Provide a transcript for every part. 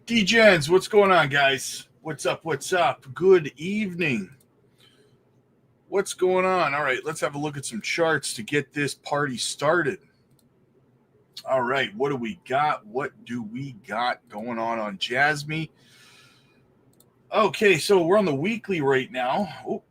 D-Gens, what's going on, guys? What's up? What's up? Good evening. What's going on? All right, let's have a look at some charts to get this party started. All right, what do we got? What do we got going on JASMY? Okay, so we're on the weekly right now. Oh,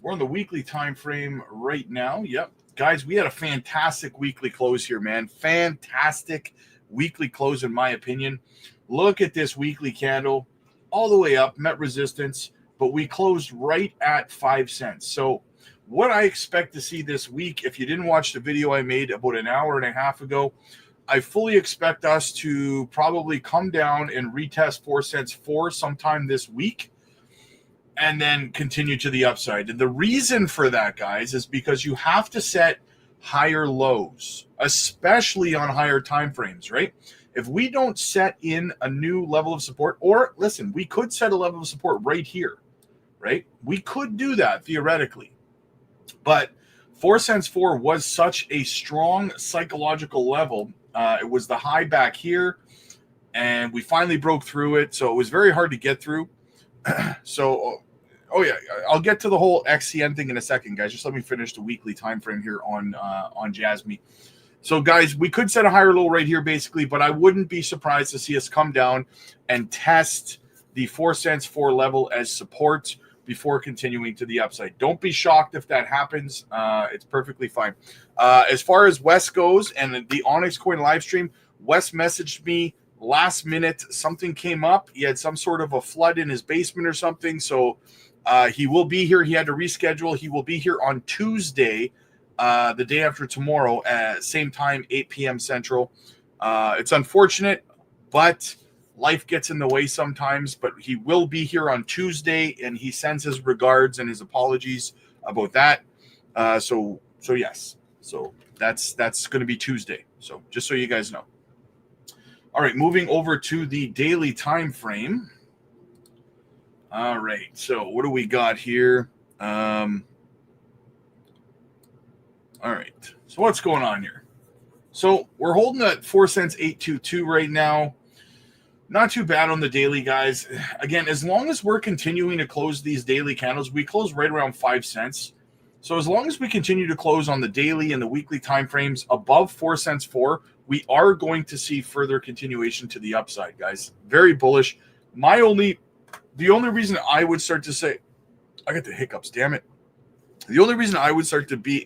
we're on the weekly time frame right now. Yep. Guys, we had a fantastic weekly close here, man. Fantastic weekly close, in my opinion. Look at this weekly candle all the way up, met resistance, but we closed right at 5 cents. So what I expect to see this week, if you didn't watch the video I made about an hour and a half ago, I fully expect us to probably come down and retest 4 cents for sometime this week and then continue to the upside. And the reason for that, guys, is because you have to set higher lows, especially on higher time frames, right? If we don't set in a new level of support, or listen, we could set a level of support right here, right? We could do that theoretically. But 4 cents 4 was such a strong psychological level. It was the high back here, and we finally broke through it. So it was very hard to get through. So, oh yeah, I'll get to the whole XCN thing in a second, guys. Just let me finish the weekly time frame here on JASMY. So, guys, we could set a higher low right here, basically, but I wouldn't be surprised to see us come down and test the 4 cents 4 level as support before continuing to the upside. Don't be shocked if that happens. It's perfectly fine. As far as Wes goes and the Onyx coin live stream, Wes messaged me last minute. Something came up. He had some sort of a flood in his basement or something. So he will be here. He had to reschedule. He will be here on Tuesday, the day after tomorrow, at same time, 8 p.m. Central. It's unfortunate, but life gets in the way sometimes. But he will be here on Tuesday, and he sends his regards and his apologies about that. So yes. So that's going to be Tuesday. So just so you guys know. All right, moving over to the daily time frame. All right, so what do we got here? All right, so what's going on here? So we're holding at 4 cents 822 right now. Not too bad on the daily, guys. Again, as long as we're continuing to close these daily candles, we close right around 5 cents. So as long as we continue to close on the daily and the weekly time frames above 4 cents 4, we are going to see further continuation to the upside, guys. Very bullish. The only reason I would start to say, I got the hiccups, damn it. The only reason I would start to be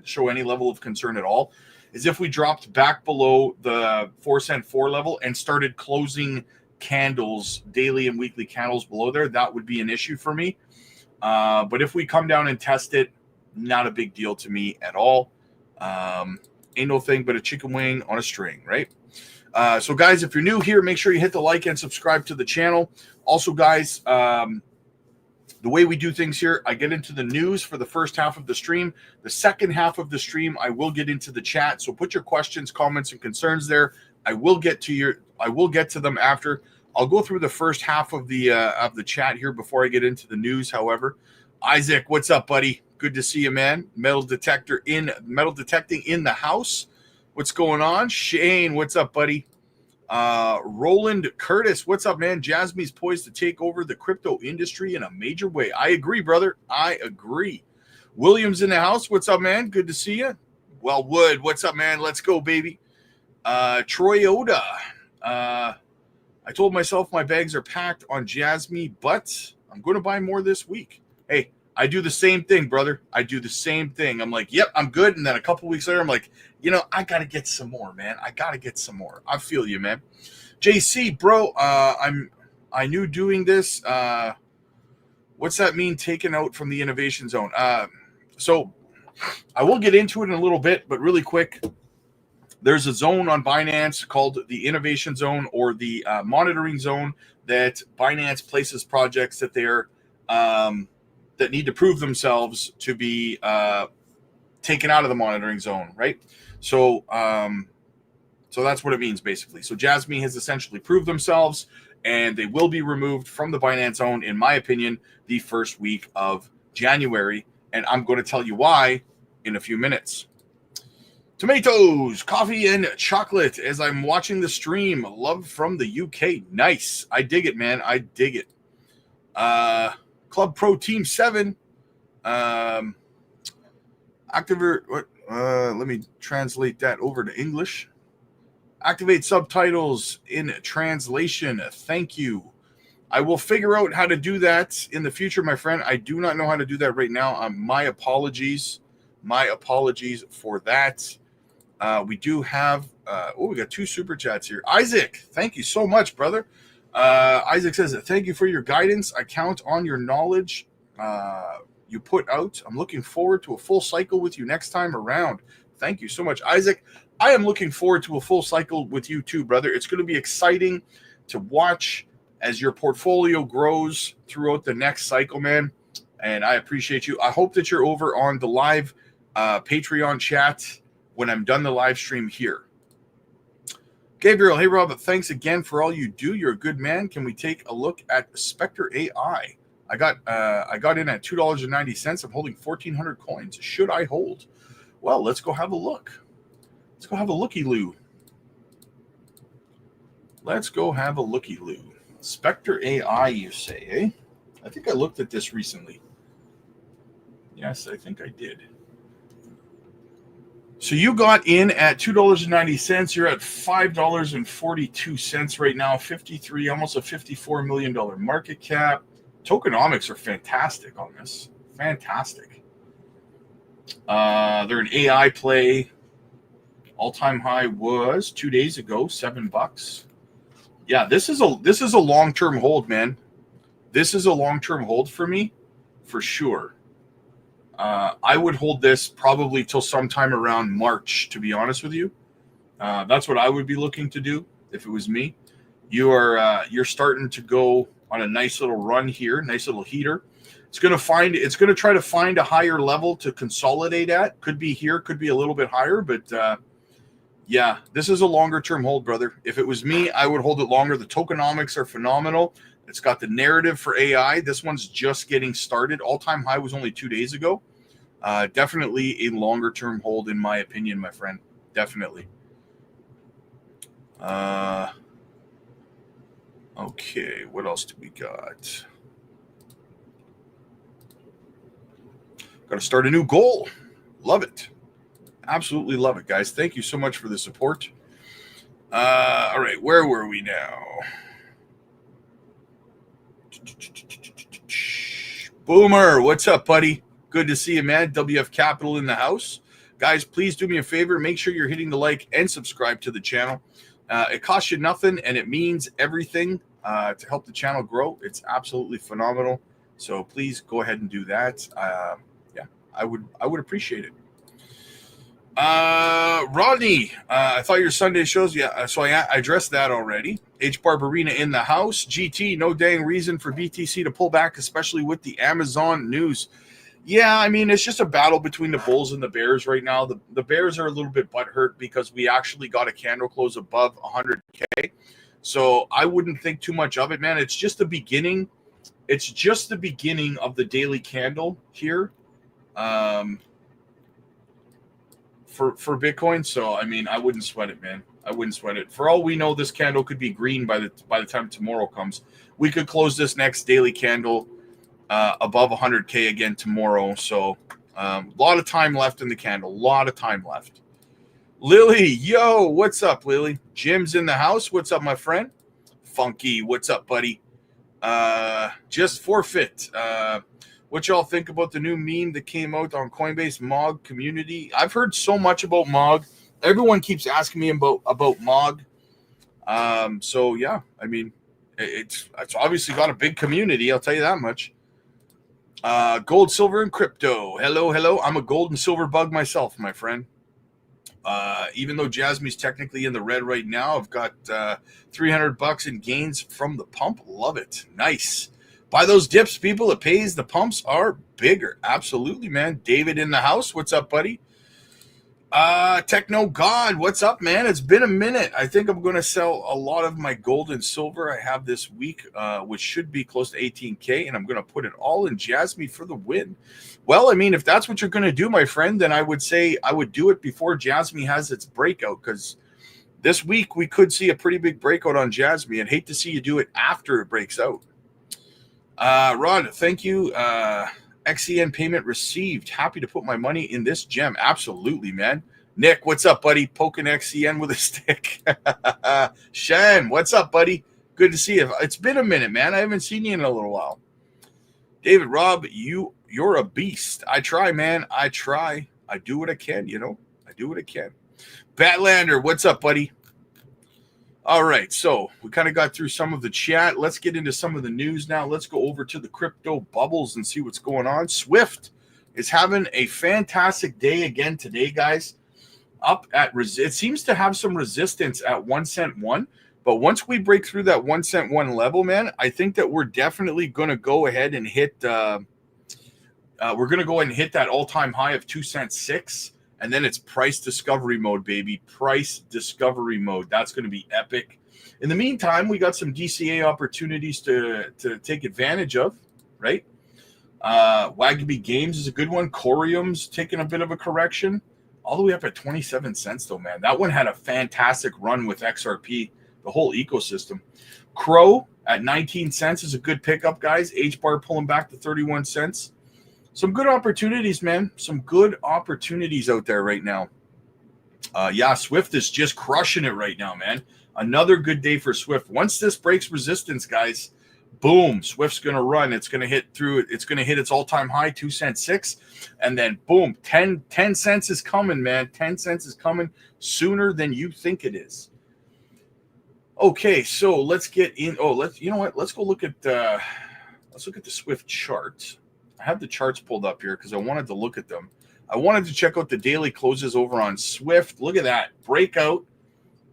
show any level of concern at all is if we dropped back below the 4 cent 4 level and started closing candles, daily and weekly candles below there. That would be an issue for me. But if we come down and test it, not a big deal to me at all. Ain't no thing but a chicken wing on a string, right? So, guys, if you're new here, make sure you hit the like and subscribe to the channel. Also, guys, the way we do things here, I get into the news for the first half of the stream. The second half of the stream, I will get into the chat. So put your questions, comments, and concerns there. I will get to them after. I'll go through the first half of the chat here before I get into the news. However, Isaac, what's up, buddy? Good to see you, man. Metal detecting in the house. What's going on? Shane, what's up, buddy? Roland Curtis, what's up, man? JASMY's poised to take over the crypto industry in a major way. I agree, brother. I agree. Williams in the house. What's up, man? Good to see you. Well, Wood, what's up, man? Let's go, baby. Troy Oda. I told myself my bags are packed on JASMY, but I'm going to buy more this week. Hey, I do the same thing, brother. I do the same thing. I'm like, yep, I'm good. And then a couple weeks later, I'm like, I got to get some more, man. I got to get some more. I feel you, man. JC, bro, I knew doing this. What's that mean, taken out from the innovation zone? So I will get into it in a little bit, but really quick. There's a zone on Binance called the innovation zone or the monitoring zone that Binance places projects that they're that need to prove themselves to be taken out of the monitoring zone, right? So that's what it means, basically. So JASMY has essentially proved themselves, and they will be removed from the Binance zone, in my opinion, the first week of January. And I'm going to tell you why in a few minutes. Tomatoes, coffee, and chocolate as I'm watching the stream. Love from the UK. Nice. I dig it, man. I dig it. Club Pro Team 7. Activate. What? Let me translate that over to English. Activate subtitles in translation. Thank you. I will figure out how to do that in the future, my friend. I do not know how to do that right now. My apologies. My apologies for that. We do have, we got 2 super chats here. Isaac, thank you so much, brother. Isaac says, thank you for your guidance. I count on your knowledge you put out. I'm looking forward to a full cycle with you next time around. Thank you so much, Isaac. I am looking forward to a full cycle with you too, brother. It's going to be exciting to watch as your portfolio grows throughout the next cycle, man. And I appreciate you. I hope that you're over on the live Patreon chat when I'm done the live stream here. Gabriel, hey, Rob, thanks again for all you do. You're a good man. Can we take a look at Spectre AI? I got in at $2.90. I'm holding 1,400 coins. Should I hold? Well, let's go have a look. Let's go have a looky-loo. Let's go have a looky-loo. Spectre AI, you say, eh? I think I looked at this recently. Yes, I think I did. So you got in at $2.90. You're at $5.42 right now. 53, almost a $54 million market cap. Tokenomics are fantastic on this. Fantastic. They're an AI play. All-time high was 2 days ago, $7. Yeah, this is a long-term hold, man. This is a long-term hold for me, for sure. I would hold this probably till sometime around March, to be honest with you. That's what I would be looking to do if it was me. You're starting to go on a nice little run here, nice little heater. It's going to try to find a higher level to consolidate at. Could be here, could be a little bit higher, but yeah, this is a longer term hold, brother. If it was me, I would hold it longer. The tokenomics are phenomenal. It's got the narrative for AI. This one's just getting started. All-time high was only 2 days ago. Definitely a longer term hold, in my opinion, my friend. Definitely. Okay, what else do we got? Got to start a new goal. Love it. Absolutely love it, guys. Thank you so much for the support. All right, where were we now? Boomer, what's up, buddy? Good to see you, man. WF Capital in the house. Guys, please do me a favor. Make sure you're hitting the like and subscribe to the channel. It costs you nothing, and it means everything to help the channel grow. It's absolutely phenomenal. So please go ahead and do that. Yeah, I would appreciate it. Rodney, I thought your Sunday shows. Yeah, so I addressed that already. H Barbarina in the house. GT, no dang reason for BTC to pull back, especially with the Amazon news. Yeah, I mean, it's just a battle between the Bulls and the Bears right now. The Bears are a little bit butthurt because we actually got a candle close above 100K. So I wouldn't think too much of it, man. It's just the beginning. It's just the beginning of the daily candle here. For Bitcoin. So, I mean, I wouldn't sweat it, man. I wouldn't sweat it. For all we know, this candle could be green by the time tomorrow comes. We could close this next daily candle above 100K again tomorrow. So, a lot of time left in the candle. A lot of time left. Lily, yo, what's up, Lily? Jim's in the house. What's up, my friend? Funky, what's up, buddy? Just forfeit. What y'all think about the new meme that came out on Coinbase MOG community? I've heard so much about MOG. Everyone keeps asking me about MOG. So yeah, I mean, it's obviously got a big community. I'll tell you that much. Gold, silver, and crypto. Hello. I'm a gold and silver bug myself, my friend. Even though JASMY's technically in the red right now, I've got $300 in gains from the pump. Love it. Nice. Buy those dips, people. It pays. The pumps are bigger. Absolutely, man. David in the house. What's up, buddy? Techno God, what's up, man? It's been a minute. I think I'm going to sell a lot of my gold and silver I have this week, which should be close to 18K, and I'm going to put it all in Jasmy for the win. Well, I mean, if that's what you're going to do, my friend, then I would say I would do it before Jasmy has its breakout, because this week we could see a pretty big breakout on Jasmy, and hate to see you do it after it breaks out. Rod, thank you. XEN payment received. Happy to put my money in this gem. Absolutely, man. Nick, what's up, buddy? Poking XEN with a stick. Shan, what's up, buddy? Good to see you. It's been a minute, man. I haven't seen you in a little while. David, Rob, you're a beast. I try, man. I try. I do what I can, you know. I do what I can. Batlander, what's up, buddy? All right, so we kind of got through some of the chat. Let's get into some of the news now. Let's go over to the crypto bubbles and see what's going on. Swift is having a fantastic day again today, guys. Up at it seems to have some resistance at 1 cent 1, but once we break through that 1 cent 1 level, man, I think that we're definitely going to go ahead and hit. We're going to go ahead and hit that all-time high of 2 cents 6. And then it's price discovery mode, baby. Price discovery mode. That's going to be epic. In the meantime, we got some DCA opportunities to take advantage of, right? Wagaby Games is a good one. Corium's taking a bit of a correction. All the way up at 27 cents, though, man. That one had a fantastic run with XRP, the whole ecosystem. Crow at 19 cents is a good pickup, guys. H-bar pulling back to 31 cents. Some good opportunities, man. Some good opportunities out there right now. Yeah, Swift is just crushing it right now, man. Another good day for Swift. Once this breaks resistance, guys, boom, Swift's going to run. It's going to hit through it. It's going to hit its all-time high, 2 cents 6. And then, boom, 10 cents is coming, man. 10 cents is coming sooner than you think it is. Okay, so let's get in. Oh, you know what? Let's go look at the Swift chart. I have the charts pulled up here because I wanted to look at them. I wanted to check out the daily closes over on Swift. Look at that. Breakout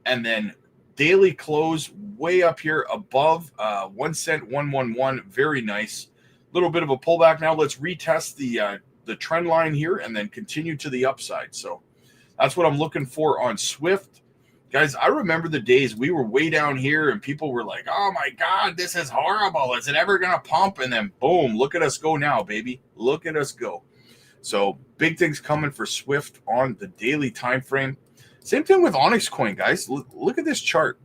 and then daily close way up here above 1 cent 111. Very nice. Little bit of a pullback now. Let's retest the trend line here and then continue to the upside. So that's what I'm looking for on Swift. Guys, I remember the days we were way down here and people were like, oh my God, this is horrible. Is it ever going to pump? And then boom, look at us go now, baby. Look at us go. So big things coming for Swift on the daily time frame. Same thing with Onyx coin, guys. Look at this chart.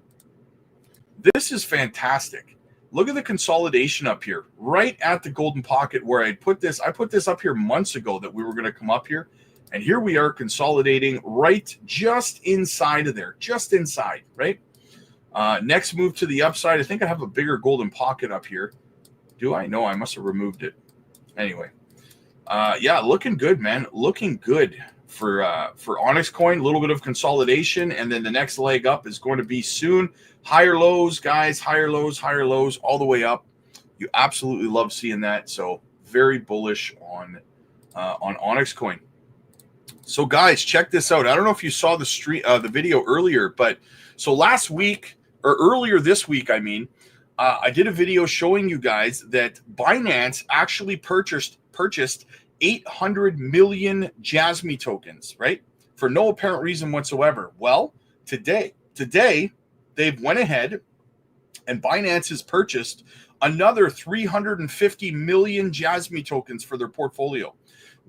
This is fantastic. Look at the consolidation up here, right at the golden pocket where I put this. I put this up here months ago that we were going to come up here. And here we are consolidating right just inside of there, just inside, right? Next move to the upside. I think I have a bigger golden pocket up here. Do I? No, I must have removed it. Anyway, yeah, looking good, man. Looking good for Onyx coin. A little bit of consolidation, and then the next leg up is going to be soon. Higher lows, guys. Higher lows, all the way up. You absolutely love seeing that. So very bullish on Onyx coin. So guys, check this out. I don't know if you saw the video earlier, but so last week or earlier this week, I mean, I did a video showing you guys that Binance actually purchased 800 million Jasmy tokens, right? For no apparent reason whatsoever. Well, today they've went ahead and Binance has purchased another 350 million Jasmy tokens for their portfolio.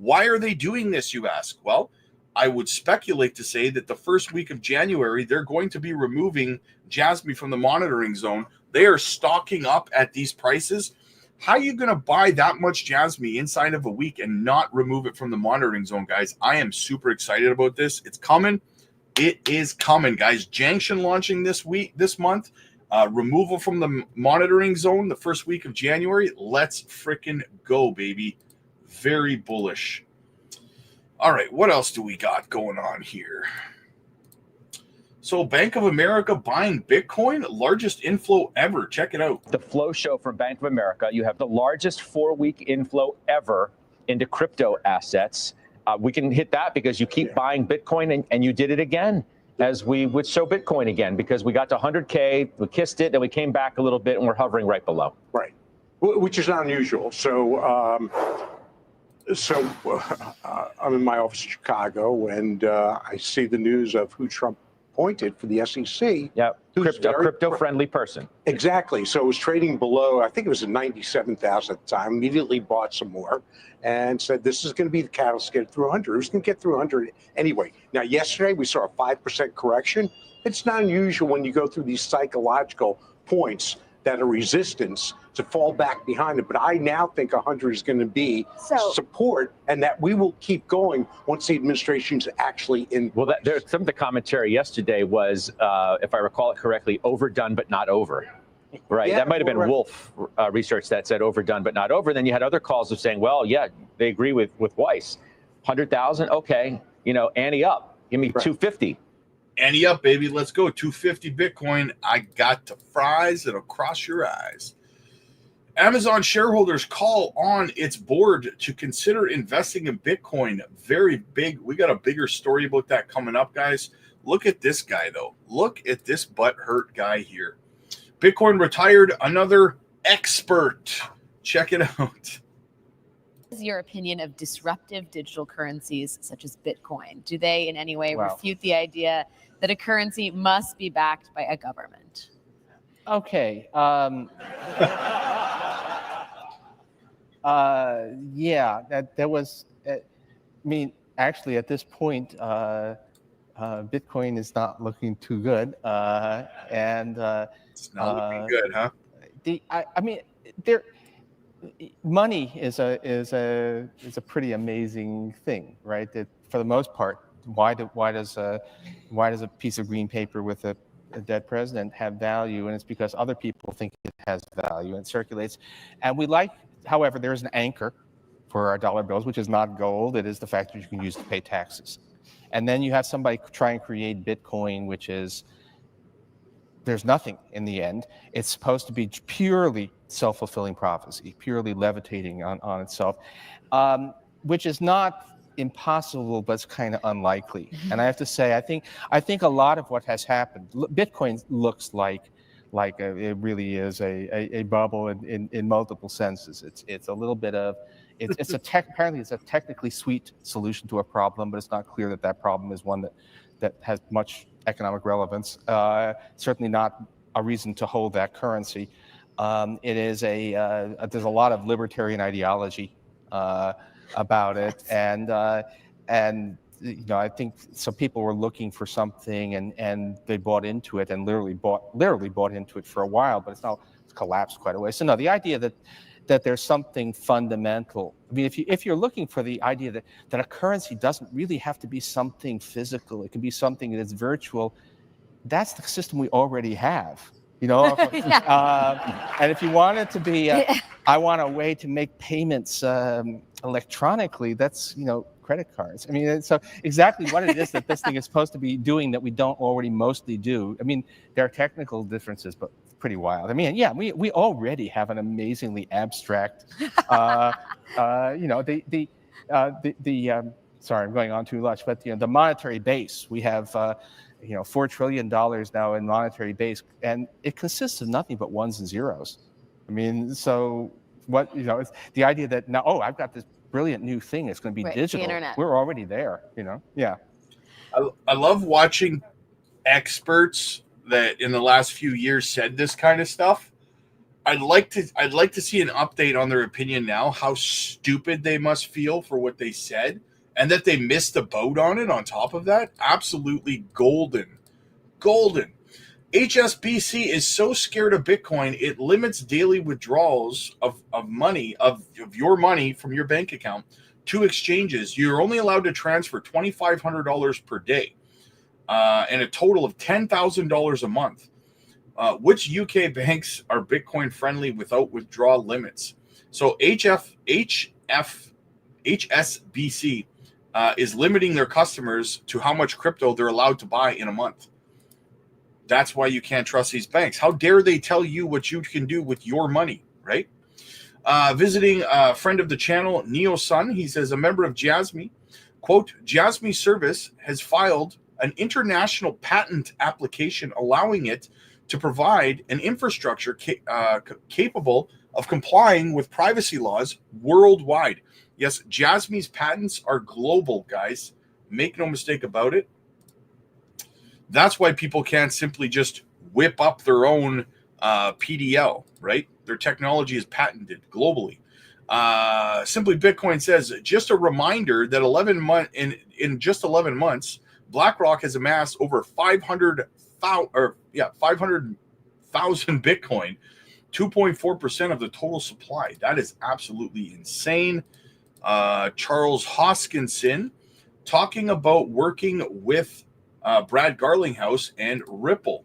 Why are they doing this, you ask? Well, I would speculate to say that the first week of January, they're going to be removing Jasmy from the monitoring zone. They are stocking up at these prices. How are you going to buy that much Jasmy inside of a week and not remove it from the monitoring zone, guys? I am super excited about this. It's coming. It is coming, guys. Junction launching this month. Removal from the monitoring zone the first week of January. Let's freaking go, baby. Very bullish. All right, what else do we got going on here? So Bank of America buying Bitcoin, largest inflow ever. Check it out. The flow show from Bank of America. You have the largest 4-week inflow ever into crypto assets. We can hit that because you keep buying Bitcoin, and you did it again as we would show Bitcoin again because we got to 100K, we kissed it, then we came back a little bit, and we're hovering right below. Right, which is not unusual. So So I'm in my office in Chicago, and I see the news of who Trump appointed for the SEC. Yeah, a very crypto-friendly person. Exactly. So it was trading below, I think it was at 97,000 at the time, immediately bought some more and said, this is going to be the catalyst to get through 100. It was going to get through 100 anyway. Now, yesterday we saw a 5% correction. It's not unusual when you go through these psychological points that are resistance to fall back behind it. But I now think 100 is going to be support, and that we will keep going once the administration's actually in. Well, some of the commentary yesterday was, if I recall it correctly, overdone but not over. Right. Yeah, that might have been Wolf research that said overdone but not over. Then you had other calls of saying, well, yeah, they agree with Weiss. 100,000. OK, ante up. Give me 250. Ante up, baby. Let's go. 250 Bitcoin. I got to fries. It'll cross your eyes. Amazon shareholders call on its board to consider investing in Bitcoin. Very big. We got a bigger story about that coming up, guys. Look at this guy, though. Look at this butthurt guy here. Bitcoin retired another expert. Check it out. What is your opinion of disruptive digital currencies such as Bitcoin? Do they in any way refute the idea that a currency must be backed by a government? Okay. Yeah, that was, I mean, actually at this point, Bitcoin is not looking too good. It's not looking good, huh? I mean, money is a pretty amazing thing, right? That for the most part, why does a piece of green paper with a dead president have value? And it's because other people think it has value and it circulates. And however, there is an anchor for our dollar bills, which is not gold. It is the fact that you can use to pay taxes. And then you have somebody try and create Bitcoin, which is, there's nothing in the end. It's supposed to be purely self-fulfilling prophecy, purely levitating on itself, which is not impossible, but it's kind of unlikely. And I have to say, I think a lot of what has happened, Bitcoin looks like it really is a bubble in multiple senses. It's a little bit of, apparently it's a technically sweet solution to a problem, but it's not clear that problem is one that has much economic relevance. Certainly not a reason to hold that currency. It is there's a lot of libertarian ideology about it, and I think some people were looking for something, and they bought into it, and literally bought into it for a while, but it's collapsed quite a way. So no, the idea that there's something fundamental. I mean, if you're looking for the idea that a currency doesn't really have to be something physical, it can be something that's virtual. That's the system we already have. And if you want it to be, I want a way to make payments electronically, that's, credit cards. I mean, so exactly what it is that this thing is supposed to be doing that we don't already mostly do. I mean, there are technical differences, but pretty wild. I mean, yeah, we already have an amazingly abstract, sorry, I'm going on too much, but the monetary base, we have, $4 trillion now in monetary base, and it consists of nothing but ones and zeros. I mean, so what, it's the idea that now, I've got this brilliant new thing, it's going to be digital. The internet. We're already there, yeah. I love watching experts that in the last few years said this kind of stuff. I'd like to see an update on their opinion now, how stupid they must feel for what they said, and that they missed the boat on it on top of that. Absolutely golden. HSBC is so scared of Bitcoin, it limits daily withdrawals of money, of your money from your bank account to exchanges. You're only allowed to transfer $2,500 per day and a total of $10,000 a month. Which UK banks are Bitcoin friendly without withdrawal limits? So HSBC is limiting their customers to how much crypto they're allowed to buy in a month. That's why you can't trust these banks. How dare they tell you what you can do with your money, right? Visiting a friend of the channel, Neo Sun, he says, a member of JASMY, quote, JASMY service has filed an international patent application allowing it to provide an infrastructure capable of complying with privacy laws worldwide. Yes, JASMY's patents are global, guys. Make no mistake about it. That's why people can't simply just whip up their own PDL, right? Their technology is patented globally. Simply Bitcoin says, just a reminder that in just 11 months, BlackRock has amassed over 500,000 Bitcoin, 2.4% of the total supply. That is absolutely insane. Charles Hoskinson talking about working with Brad Garlinghouse and Ripple.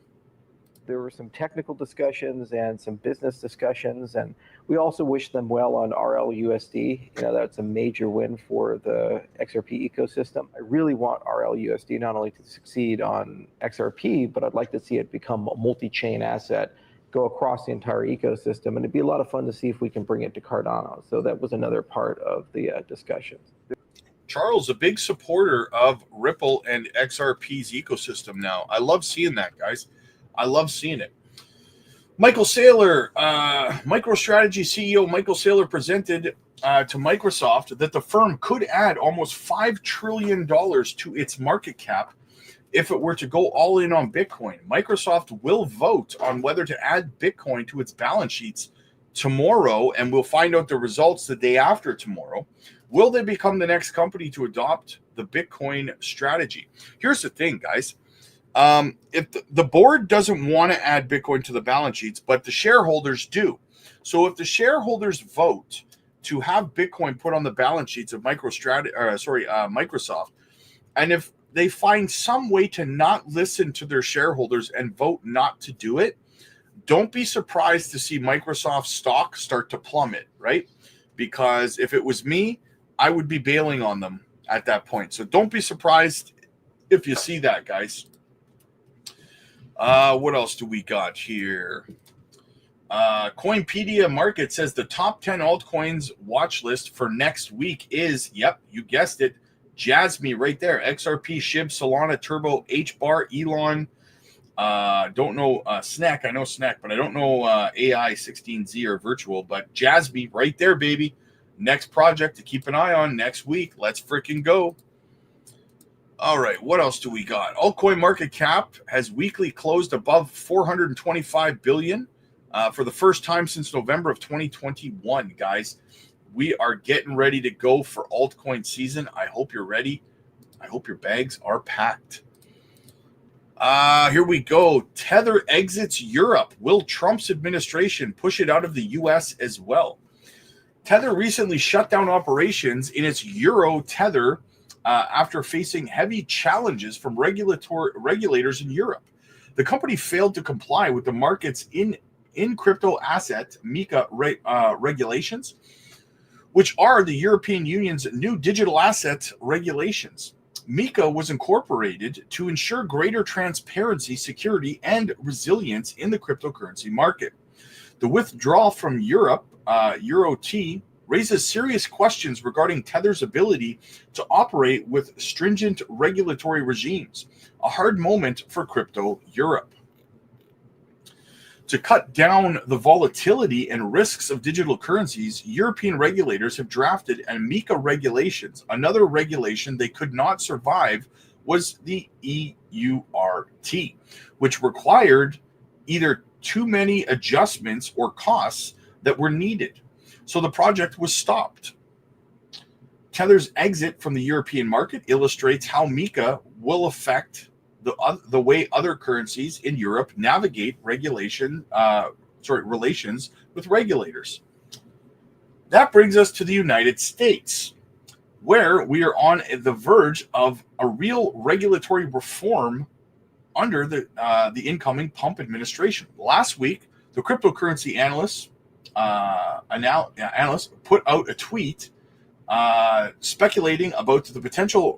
There were some technical discussions and some business discussions, and we also wish them well on RLUSD. That's a major win for the XRP ecosystem. I really want RLUSD not only to succeed on XRP, but I'd like to see it become a multi-chain asset, go across the entire ecosystem, and it'd be a lot of fun to see if we can bring it to Cardano. So that was another part of the discussions. Charles, a big supporter of Ripple and XRP's ecosystem now. I love seeing that, guys. I love seeing it. Michael Saylor, MicroStrategy CEO Michael Saylor presented to Microsoft that the firm could add almost $5 trillion to its market cap if it were to go all in on Bitcoin. Microsoft will vote on whether to add Bitcoin to its balance sheets tomorrow, and we'll find out the results the day after tomorrow. Will they become the next company to adopt the Bitcoin strategy? Here's the thing, guys. If the board doesn't want to add Bitcoin to the balance sheets, but the shareholders do. So if the shareholders vote to have Bitcoin put on the balance sheets of Microsoft, and if they find some way to not listen to their shareholders and vote not to do it, don't be surprised to see Microsoft stock start to plummet, right? Because if it was me, I would be bailing on them at that point. So don't be surprised if you see that, guys. What else do we got here? Coinpedia Market says the top 10 altcoins watch list for next week is, yep, you guessed it, JASMY right there. XRP, SHIB, Solana, Turbo, HBAR, Elon. Don't know Snack. I know Snack, but I don't know AI 16Z or Virtual. But JASMY right there, baby. Next project to keep an eye on next week. Let's freaking go. All right, what else do we got? Altcoin market cap has weekly closed above 425 billion for the first time since November of 2021, guys. We are getting ready to go for altcoin season. I hope you're ready. I hope your bags are packed. Here we go. Tether exits Europe. Will Trump's administration push it out of the U.S. as well? Tether recently shut down operations in its Euro Tether after facing heavy challenges from regulators in Europe. The company failed to comply with the market's in crypto asset MiCA regulations, which are the European Union's new digital asset regulations. MiCA was incorporated to ensure greater transparency, security, and resilience in the cryptocurrency market. The withdrawal from Europe, Euro T, raises serious questions regarding Tether's ability to operate with stringent regulatory regimes, a hard moment for crypto Europe. To cut down the volatility and risks of digital currencies, European regulators have drafted MiCA regulations. Another regulation they could not survive was the EURT, which required either too many adjustments or costs that were needed. So the project was stopped. Tether's exit from the European market illustrates how MiCA will affect the way other currencies in Europe navigate relations with regulators. That brings us to the United States, where we are on the verge of a real regulatory reform under the incoming Trump administration. Last week, the cryptocurrency analysts put out a tweet speculating about the potential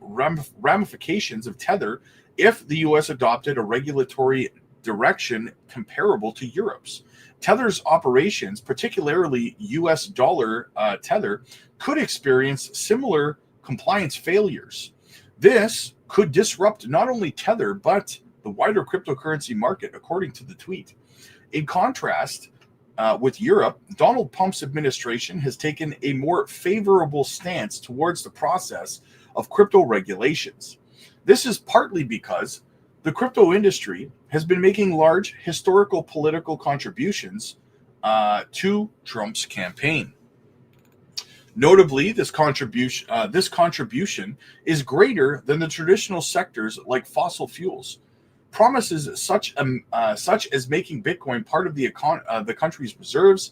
ramifications of Tether if the U.S. adopted a regulatory direction comparable to Europe's. Tether's operations, particularly U.S. dollar Tether, could experience similar compliance failures. This could disrupt not only Tether, but the wider cryptocurrency market, according to the tweet. In contrast, with Europe, Donald Trump's administration has taken a more favorable stance towards the process of crypto regulations. This is partly because the crypto industry has been making large historical political contributions to Trump's campaign. Notably, this contribution is greater than the traditional sectors like fossil fuels. Promises such as making Bitcoin part of the country's reserves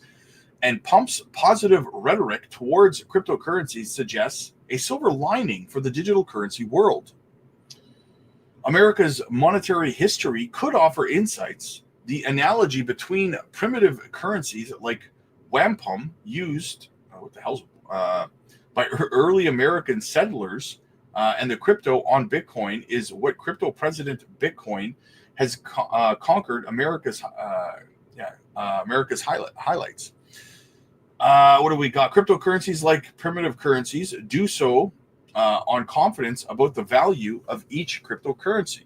and Trump's positive rhetoric towards cryptocurrencies suggests a silver lining for the digital currency world. America's monetary history could offer insights. The analogy between primitive currencies like wampum used by early American settlers and the crypto on Bitcoin is what crypto president Bitcoin has conquered America's highlights. What do we got? Cryptocurrencies like primitive currencies do so on confidence about the value of each cryptocurrency,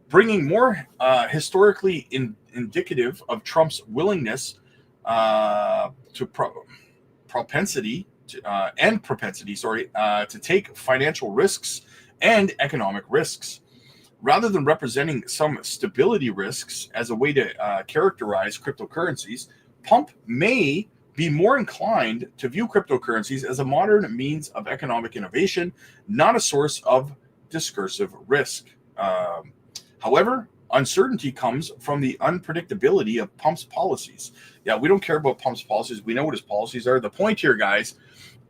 bringing more historically indicative of Trump's willingness to propensity to take financial risks and economic risks. Rather than representing some stability risks as a way to characterize cryptocurrencies, Trump may be more inclined to view cryptocurrencies as a modern means of economic innovation, not a source of discursive risk. However, uncertainty comes from the unpredictability of Trump's policies. Yeah, we don't care about Trump's policies. We know what his policies are. The point here, guys,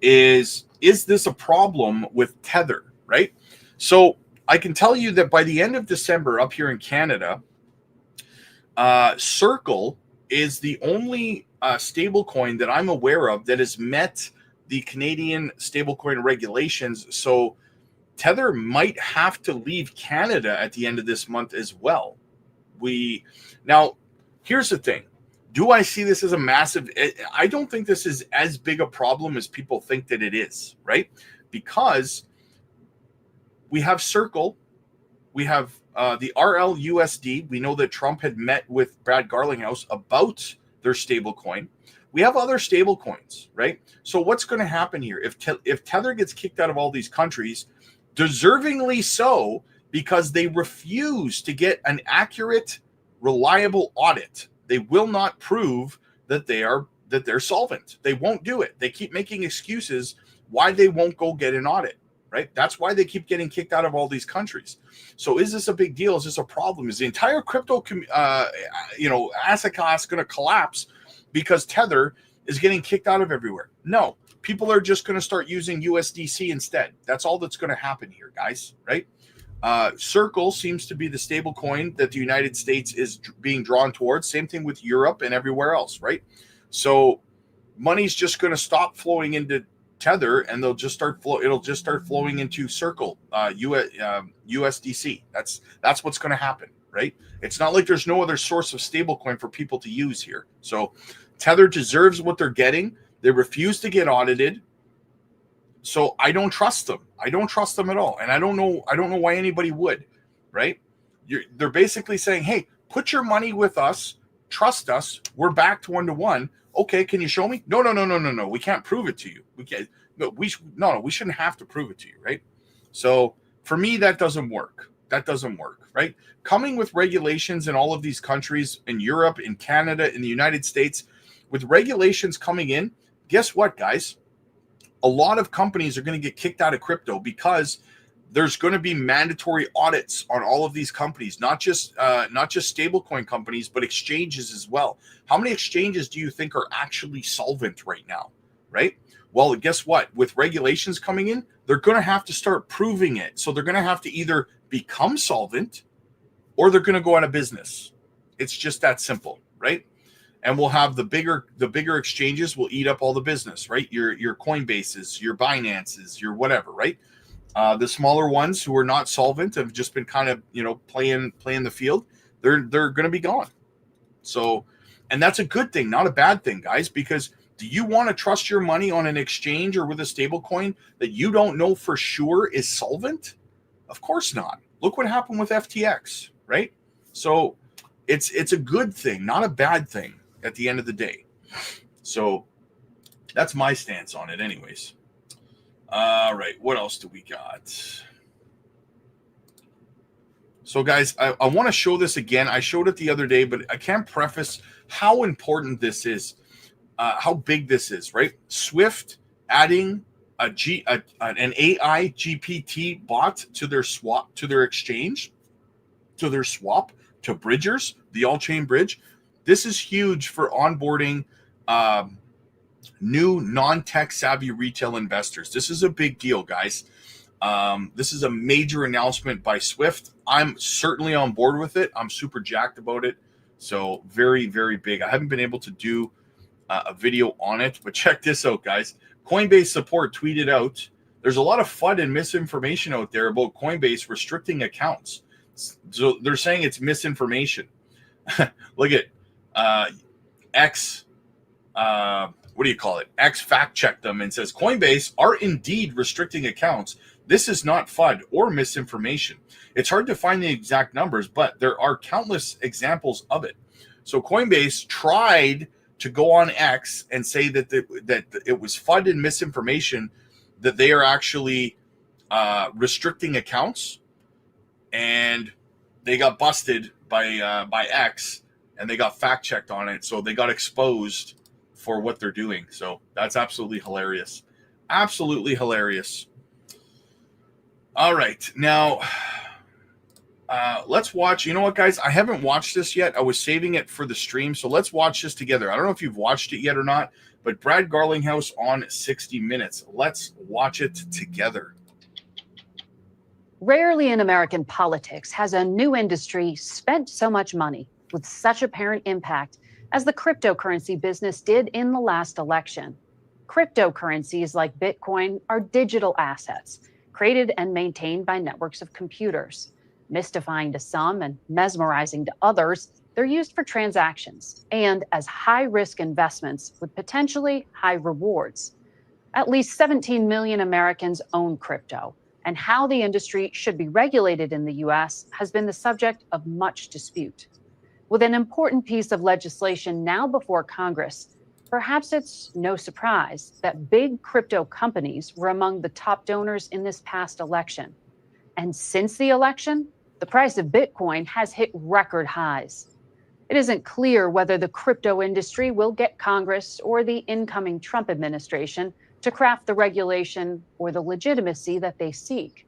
is this a problem with Tether, right? So I can tell you that by the end of December up here in Canada, Circle is the only stablecoin that I'm aware of that has met the Canadian stablecoin regulations. So Tether might have to leave Canada at the end of this month as well. Now, here's the thing. Do I see this as a massive? I don't think this is as big a problem as people think that it is, right? Because we have Circle, we have the RLUSD. We know that Trump had met with Brad Garlinghouse about their stable coin. We have other stable coins, right? So what's going to happen here? If Tether gets kicked out of all these countries, deservingly so, because they refuse to get an accurate, reliable audit. They will not prove that they're solvent. They won't do it. They keep making excuses why they won't go get an audit, right? That's why they keep getting kicked out of all these countries. So is this a big deal? Is this a problem? Is the entire crypto asset class going to collapse because Tether is getting kicked out of everywhere? No. People are just going to start using USDC instead. That's all that's going to happen here, guys, right? Circle seems to be the stable coin that the United States is being drawn towards. Same thing with Europe and everywhere else, right? So money's just going to stop flowing into Tether, and it'll just start flowing into Circle, USDC. That's what's going to happen, right? It's not like there's no other source of stable coin for people to use here. So Tether deserves what they're getting. They refuse to get audited. So I don't trust them. I don't trust them at all. And I don't know why anybody would, right? They're basically saying, hey, put your money with us. Trust us. We're backed 1-to-1. Okay, can you show me? No. We can't prove it to you. We can't. No, we shouldn't have to prove it to you, right? So for me, that doesn't work. Right? Coming with regulations in all of these countries, in Europe, in Canada, in the United States, with regulations coming in, guess what, guys? A lot of companies are going to get kicked out of crypto because there's going to be mandatory audits on all of these companies, not just stablecoin companies, but exchanges as well. How many exchanges do you think are actually solvent right now, right? Well, guess what? With regulations coming in, they're going to have to start proving it. So they're going to have to either become solvent or they're going to go out of business. It's just that simple, right? And we'll have the bigger exchanges will eat up all the business, right? Your Coinbases, your Binances, your whatever, right? The smaller ones who are not solvent have just been kind of, playing the field. They're going to be gone. So, and that's a good thing, not a bad thing, guys, because do you want to trust your money on an exchange or with a stable coin that you don't know for sure is solvent? Of course not. Look what happened with FTX, right? So it's a good thing, not a bad thing. at the end of the day. So that's my stance on it anyways. All right, what else do we got? So guys, I want to show this again. I showed it the other day, but I can't preface how important this is, how big this is, right? Swift adding an AI GPT bot to their swap, to their exchange, to their swap, to Bridgers, the all-chain bridge. This is huge for onboarding new non-tech savvy retail investors. This is a big deal, guys. This is a major announcement by Swift. I'm certainly on board with it. I'm super jacked about it. So very, very big. I haven't been able to do a video on it, but check this out, guys. Coinbase support tweeted out, there's a lot of FUD and misinformation out there about Coinbase restricting accounts. So they're saying it's misinformation. Look at X, what do you call it? X fact checked them and says Coinbase are indeed restricting accounts. This is not FUD or misinformation. It's hard to find the exact numbers, but there are countless examples of it. So Coinbase tried to go on X and say that it was FUD and misinformation, that they are actually restricting accounts, and they got busted by X, and they got fact checked on it. So they got exposed for what they're doing. So that's absolutely hilarious. Absolutely hilarious. All right. Now, let's watch. You know what, guys? I haven't watched this yet. I was saving it for the stream. So let's watch this together. I don't know if you've watched it yet or not, but Brad Garlinghouse on 60 Minutes. Let's watch it together. Rarely in American politics has a new industry spent so much money with such apparent impact as the cryptocurrency business did in the last election. Cryptocurrencies like Bitcoin are digital assets created and maintained by networks of computers. Mystifying to some and mesmerizing to others, they're used for transactions and as high-risk investments with potentially high rewards. At least 17 million Americans own crypto, and how the industry should be regulated in the U.S. has been the subject of much dispute. With an important piece of legislation now before Congress, perhaps it's no surprise that big crypto companies were among the top donors in this past election. And since the election, the price of Bitcoin has hit record highs. It isn't clear whether the crypto industry will get Congress or the incoming Trump administration to craft the regulation or the legitimacy that they seek.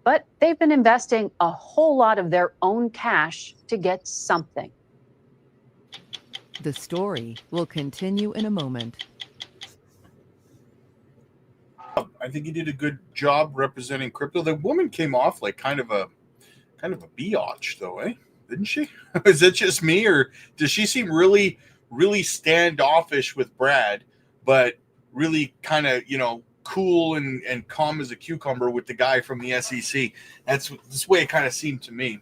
But they've been investing a whole lot of their own cash to get something. The story will continue in a moment. I think he did a good job representing crypto. The woman came off like kind of a biatch, though, eh? Didn't she? Is it just me, or does she seem really, really standoffish with Brad, but really kind of, cool and calm as a cucumber with the guy from the SEC? That's the way it kind of seemed to me.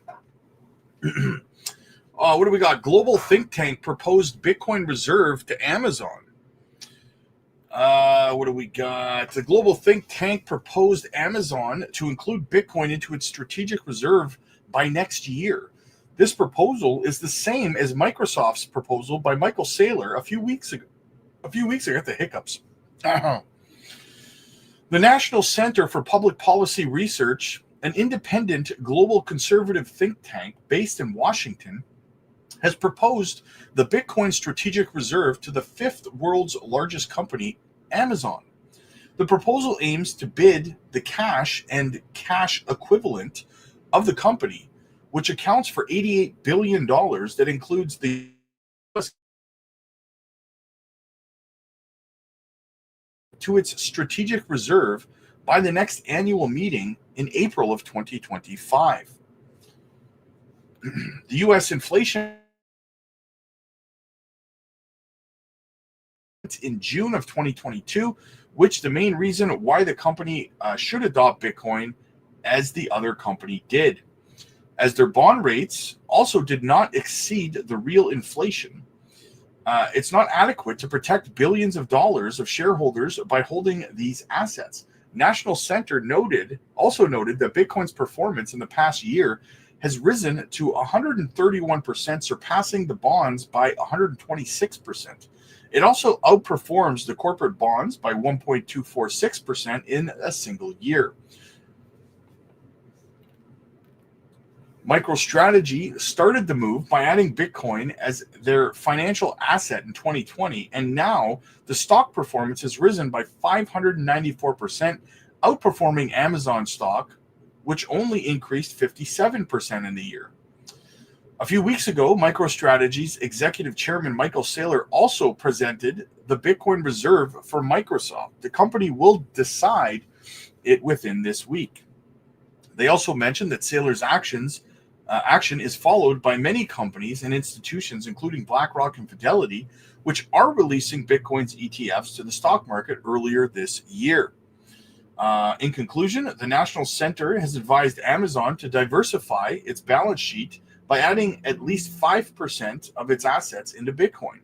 What do we got? Global think tank proposed Bitcoin reserve to Amazon. What do we got? The global think tank proposed Amazon to include Bitcoin into its strategic reserve by next year. This proposal is the same as Microsoft's proposal by Michael Saylor a few weeks ago. I got the hiccups. The National Center for Public Policy Research, an independent global conservative think tank based in Washington, has proposed the Bitcoin strategic reserve to the fifth world's largest company, Amazon. The proposal aims to bid the cash and cash equivalent of the company, which accounts for $88 billion, that includes the to its strategic reserve by the next annual meeting in April of 2025. The U.S. inflation in June of 2022, which the main reason why the company should adopt Bitcoin as the other company did, as their bond rates also did not exceed the real inflation. It's not adequate to protect billions of dollars of shareholders by holding these assets. National Center also noted that Bitcoin's performance in the past year has risen to 131%, surpassing the bonds by 126%. It also outperforms the corporate bonds by 1.246% in a single year. MicroStrategy started the move by adding Bitcoin as their financial asset in 2020, and now the stock performance has risen by 594%, outperforming Amazon stock, which only increased 57% in the year. A few weeks ago, MicroStrategy's executive chairman Michael Saylor also presented the Bitcoin reserve for Microsoft. The company will decide it within this week. They also mentioned that Saylor's action is followed by many companies and institutions, including BlackRock and Fidelity, which are releasing Bitcoin's ETFs to the stock market earlier this year. In conclusion, the National Center has advised Amazon to diversify its balance sheet by adding at least 5% of its assets into Bitcoin.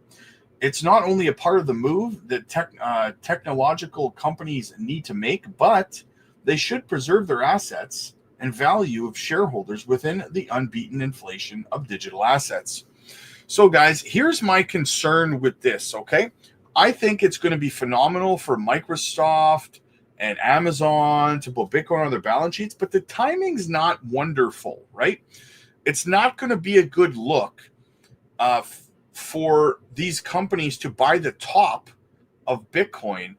It's not only a part of the move that technological companies need to make, but they should preserve their assets and value of shareholders within the unbeaten inflation of digital assets. So guys, here's my concern with this, okay? I think it's going to be phenomenal for Microsoft and Amazon to put Bitcoin on their balance sheets, but the timing's not wonderful, right? It's not going to be a good look for these companies to buy the top of Bitcoin,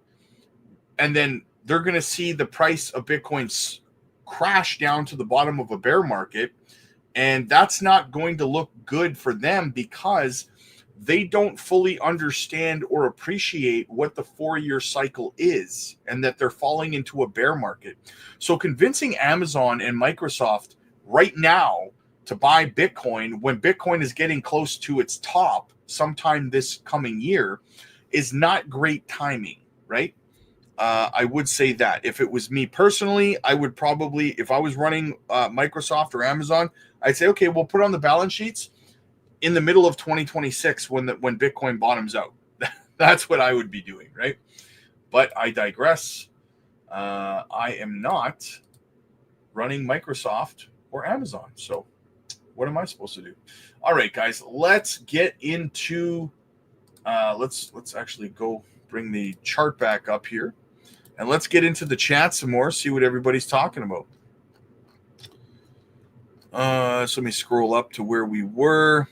and then they're going to see the price of Bitcoin crash down to the bottom of a bear market, and that's not going to look good for them because they don't fully understand or appreciate what the 4-year cycle is and that they're falling into a bear market. So convincing Amazon and Microsoft right now to buy Bitcoin when Bitcoin is getting close to its top sometime this coming year is not great timing, right? I would say that if it was me personally, I would probably, if I was running Microsoft or Amazon, I'd say, okay, we'll put on the balance sheets in the middle of 2026 when Bitcoin bottoms out. That's what I would be doing, right? But I digress. I am not running Microsoft or Amazon. So what am I supposed to do? All right, guys, let's get into, let's actually go bring the chart back up here. And let's get into the chat some more, see what everybody's talking about. So let me scroll up to where we were.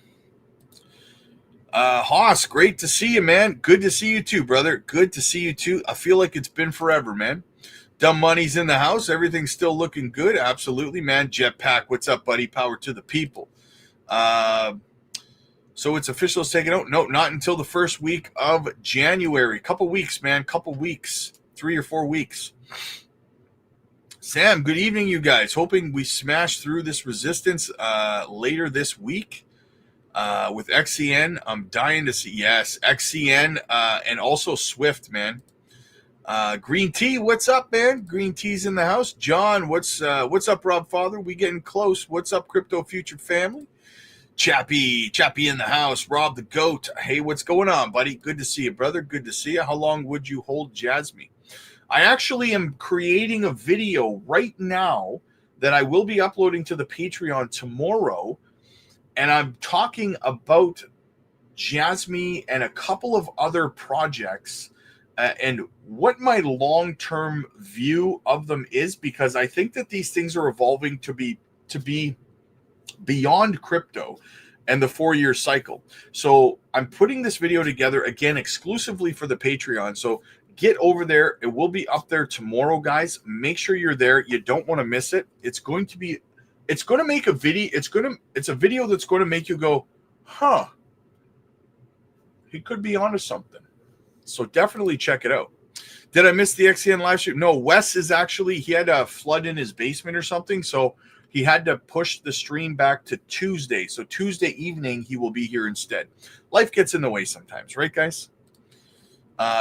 Haas, great to see you, man. Good to see you too, brother. Good to see you too. I feel like it's been forever, man. Dumb Money's in the house. Everything's still looking good. Absolutely, man. Jetpack, what's up, buddy? Power to the people. So it's official, it's taken out? No, not until the first week of January. Couple weeks, man. Couple weeks. 3 or 4 weeks. Sam, good evening, you guys. Hoping we smash through this resistance later this week with XCN. I'm dying to see. Yes, XCN and also Swift, man. Green Tea, what's up, man? Green Tea's in the house. John, what's up, Rob Father? We getting close. What's up, Crypto Future family? Chappie in the house. Rob the Goat. Hey, what's going on, buddy? Good to see you, brother. Good to see you. How long would you hold Jasmy? I actually am creating a video right now that I will be uploading to the Patreon tomorrow, and I'm talking about Jasmy and a couple of other projects and what my long-term view of them is, because I think that these things are evolving to be beyond crypto and the 4-year cycle. So I'm putting this video together again exclusively for the Patreon. So get over there. It will be up there tomorrow, guys. Make sure you're there. You don't want to miss it. It's going to make a video. It's a video that's going to make you go, huh, he could be onto something. So definitely check it out. Did I miss the XCN live stream? No, Wes is actually, he had a flood in his basement or something. So he had to push the stream back to Tuesday. So Tuesday evening, he will be here instead. Life gets in the way sometimes, right, guys?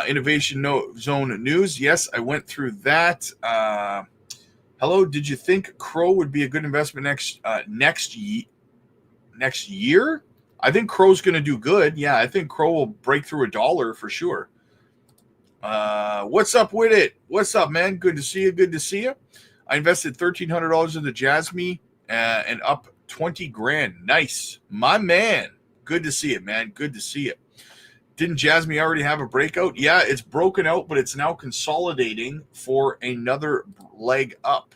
Innovation Zone news. Yes, I went through that. Hello, did you think Crow would be a good investment next year? I think Crow's going to do good. Yeah, I think Crow will break through $1 for sure. What's up with it? What's up, man? Good to see you. Good to see you. I invested $1,300 into Jasmy and up 20 grand. Nice. My man. Good to see it, man. Good to see it. Didn't Jasmy already have a breakout? Yeah, it's broken out, but it's now consolidating for another leg up.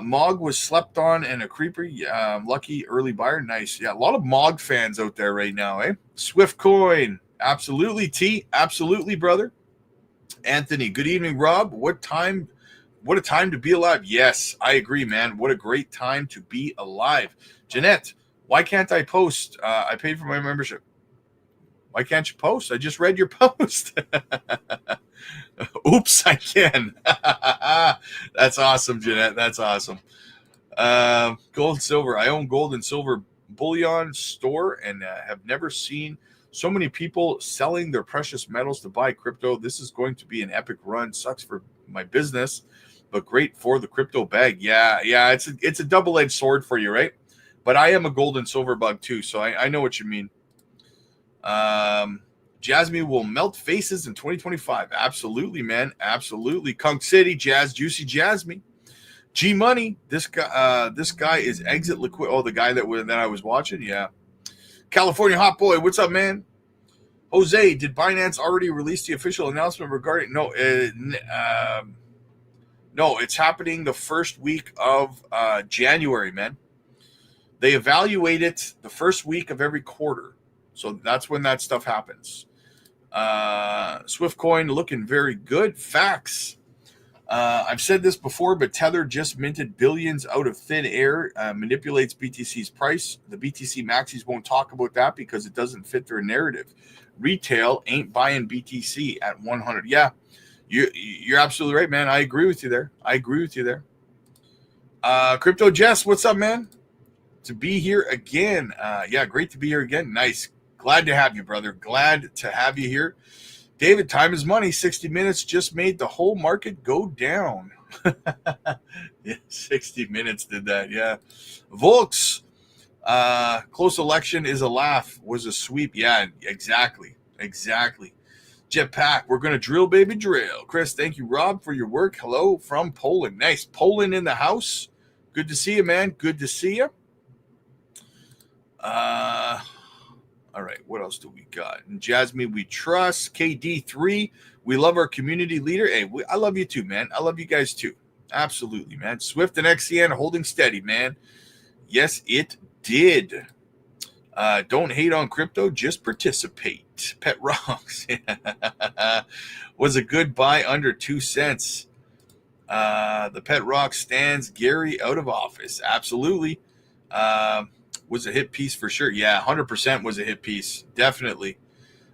Mog was slept on and a creeper. Lucky early buyer. Nice. Yeah, a lot of Mog fans out there right now, eh? Swift coin. Absolutely, T. Absolutely, brother. Anthony, good evening, Rob. What a time to be alive. Yes, I agree, man. What a great time to be alive. Jeanette, why can't I post? I paid for my membership. Why can't you post? I just read your post. Oops, I can. That's awesome, Jeanette. That's awesome. Gold and silver. I own gold and silver bullion store and have never seen so many people selling their precious metals to buy crypto. This is going to be an epic run. Sucks for my business, but great for the crypto bag. Yeah, it's a double-edged sword for you, right? But I am a gold and silver bug too, so I know what you mean. Jasmy will melt faces in 2025. Absolutely, man. Absolutely. Kunk City, Jazz, Juicy Jasmy. G Money. This guy is exit liquid. Oh, the guy that I was watching. Yeah. California Hot Boy. What's up, man? Jose, did Binance already release the official announcement regarding? No, no, it's happening the first week of January, man. They evaluate it the first week of every quarter. So that's when that stuff happens. Swift coin looking very good. Facts. I've said this before, but Tether just minted billions out of thin air, manipulates BTC's price. The BTC maxis won't talk about that because it doesn't fit their narrative. Retail ain't buying BTC at 100. Yeah, you're absolutely right, man. I agree with you there. Crypto Jess, what's up, man? To be here again. Yeah, great to be here again. Nice. Glad to have you, brother. Glad to have you here. David, time is money. 60 minutes just made the whole market go down. Yeah, 60 minutes did that. Yeah. Volks, close election is a laugh. Was a sweep. Yeah, exactly. Jetpack, we're going to drill, baby, drill. Chris, thank you, Rob, for your work. Hello from Poland. Nice. Poland in the house. Good to see you, man. Good to see you. All right, what else do we got? And Jasmy, we trust. KD3, we love our community leader. Hey, I love you too, man. I love you guys too. Absolutely, man. Swift and XCN holding steady, man. Yes, it did. Don't hate on crypto, just participate. Pet Rocks was a good buy under 2 cents. The Pet Rock stands Gary out of office. Absolutely. Was a hit piece for sure. Yeah, 100% was a hit piece. Definitely.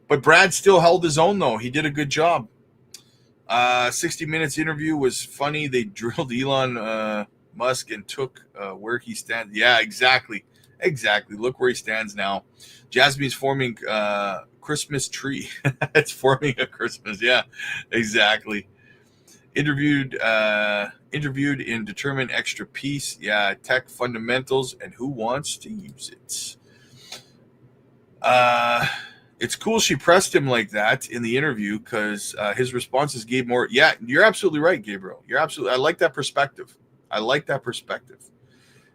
But Brad still held his own, though. He did a good job. 60 Minutes interview was funny. They drilled Elon Musk and took where he stands. Yeah, exactly. Look where he stands now. Jasmy's forming Christmas tree. It's forming a Christmas. Yeah, exactly. Interviewed in determine extra piece. Yeah, tech fundamentals and who wants to use it. It's cool she pressed him like that in the interview because his responses gave more. Yeah, you're absolutely right, Gabriel. I like that perspective.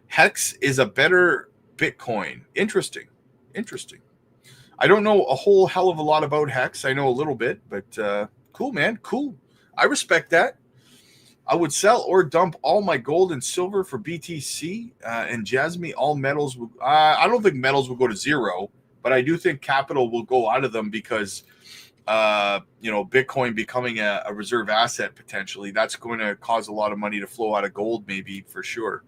Hex is a better Bitcoin. Interesting. I don't know a whole hell of a lot about Hex. I know a little bit, but cool, man. Cool. I respect that. I would sell or dump all my gold and silver for BTC and Jasmy. All metals. I don't think metals will go to zero, but I do think capital will go out of them because, Bitcoin becoming a reserve asset potentially. That's going to cause a lot of money to flow out of gold, maybe for sure.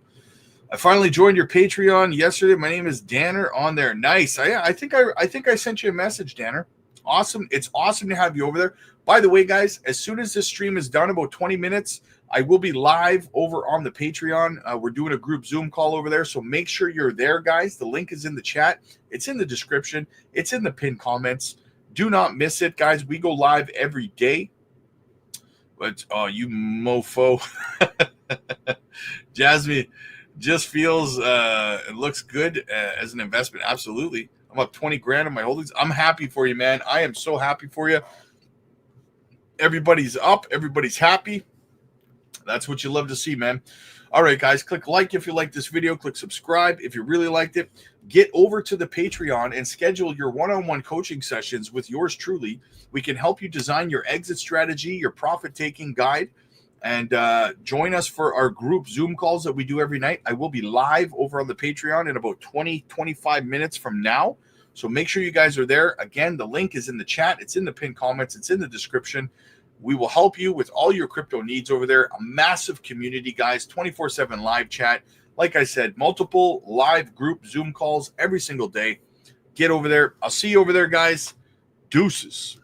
I finally joined your Patreon yesterday. My name is Danner on there. Nice. I think I sent you a message, Danner. Awesome. It's awesome to have you over there. By the way, guys, as soon as this stream is done, about 20 minutes, I will be live over on the Patreon. We're doing a group Zoom call over there, so make sure you're there, guys. The link is in the chat. It's in the description. It's in the pinned comments. Do not miss it, guys. We go live every day. But, you mofo. Jasmy just feels it looks good as an investment. Absolutely. I'm up 20 grand on my holdings. I'm happy for you, man. I am so happy for you. Everybody's up. Everybody's happy. That's what you love to see, man. All right, guys, click like if you like this video. Click subscribe if you really liked it. Get over to the Patreon and schedule your one-on-one coaching sessions with yours truly. We can help you design your exit strategy, your profit-taking guide, and join us for our group Zoom calls that we do every night. I will be live over on the Patreon in about 20-25 minutes from now. So make sure you guys are there. Again, the link is in the chat. It's in the pinned comments. It's in the description. We will help you with all your crypto needs over there. A massive community, guys, 24/7 live chat. Like I said, multiple live group Zoom calls every single day. Get over there. I'll see you over there, guys. Deuces.